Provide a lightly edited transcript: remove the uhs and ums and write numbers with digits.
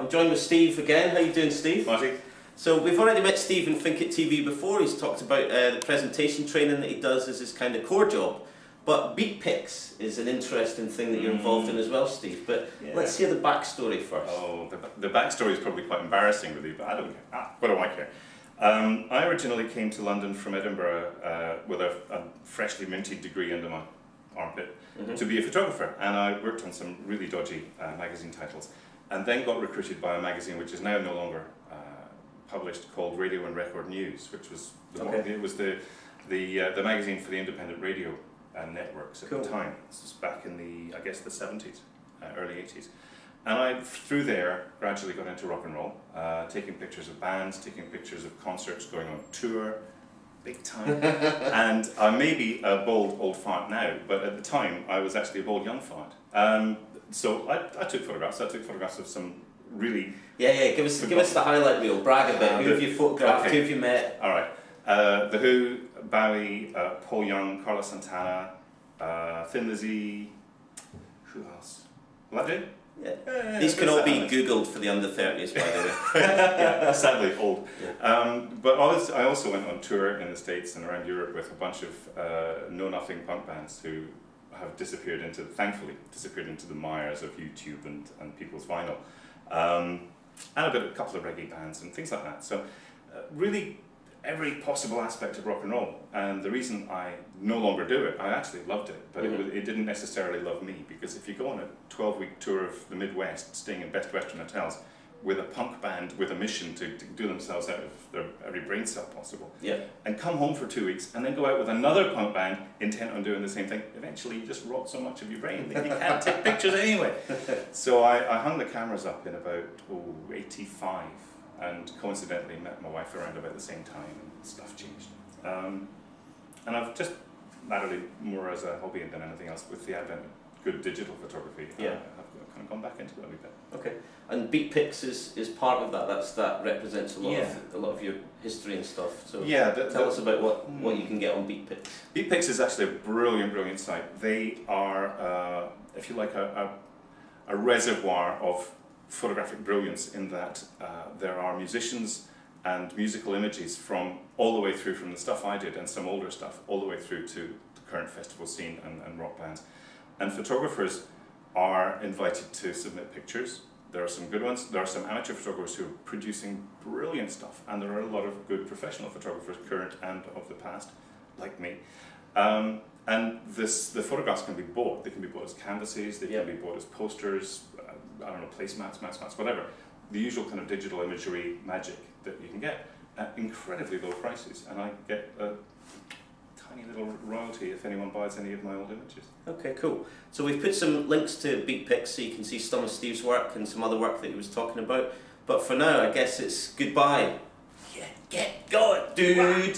I'm joined with Steve again. How you doing, Steve? Marty. So we've already met Steve in Phinkit TV before. He's talked about the presentation training that he does as his kind of core job. But Beatpix is an interesting thing that you're involved in as well, Steve. But let's hear the backstory first. Oh, the backstory is probably quite embarrassing, really, but I don't care. What do I care? I originally came to London from Edinburgh with a freshly minted degree under my armpit to be a photographer, and I worked on some really dodgy magazine titles, and then got recruited by a magazine which is now no longer published, called Radio and Record News, which was it was the magazine for the independent radio networks at the time. This was back in the, I guess, the 70s, early 80s. And I, through there, gradually got into rock and roll, taking pictures of bands, taking pictures of concerts, going on tour, big time. And I may be a bold old fart now, but at the time I was actually a bold young fart. So I took photographs. I took photographs of some really... Yeah, give us the highlight reel, brag a bit. Who have you photographed, who have you met? All right. The Who, Bowie, Paul Young, Carlos Santana, Thin Lizzy, who else? Will that do? Yeah. These can all be Googled for the under 30s, by the way. Yeah, sadly old. Yeah. But I also went on tour in the States and around Europe with a bunch of know-nothing punk bands who have thankfully disappeared into the mires of YouTube and people's vinyl. And a couple of reggae bands and things like that. So really every possible aspect of rock and roll. And the reason I no longer do it, I actually loved it, but it didn't necessarily love me, because if you go on a 12-week tour of the Midwest, staying in Best Western hotels, with a punk band with a mission to do themselves out of their every brain cell possible, and come home for 2 weeks and then go out with another punk band intent on doing the same thing, eventually you just rot so much of your brain that you can't take pictures anyway. So I hung the cameras up in about 85, and coincidentally met my wife around about the same time, and stuff changed. And I've just latterly, more as a hobby than anything else, with the advent of good digital photography, I've kind of gone back into it a wee bit. Okay, and Beatpix is part of that. That represents a lot of your history and stuff. So tell us about what you can get on Beatpix. Beatpix is actually a brilliant site. They are, if you like, a reservoir of photographic brilliance, in that there are musicians and musical images from all the way through, from the stuff I did and some older stuff, all the way through to the current festival scene and rock bands. And photographers are invited to submit pictures. There are some good ones. There are some amateur photographers who are producing brilliant stuff, and there are a lot of good professional photographers, current and of the past, like me. And the photographs can be bought. They can be bought as canvases, they can be bought as posters, I don't know, placemats, mats, whatever. The usual kind of digital imagery magic that you can get at incredibly low prices, and I get a tiny little royalty if anyone buys any of my old images. Okay, cool. So we've put some links to Beatpix so you can see some of Steve's work and some other work that he was talking about. But for now, I guess it's goodbye. Yeah, get going, dude!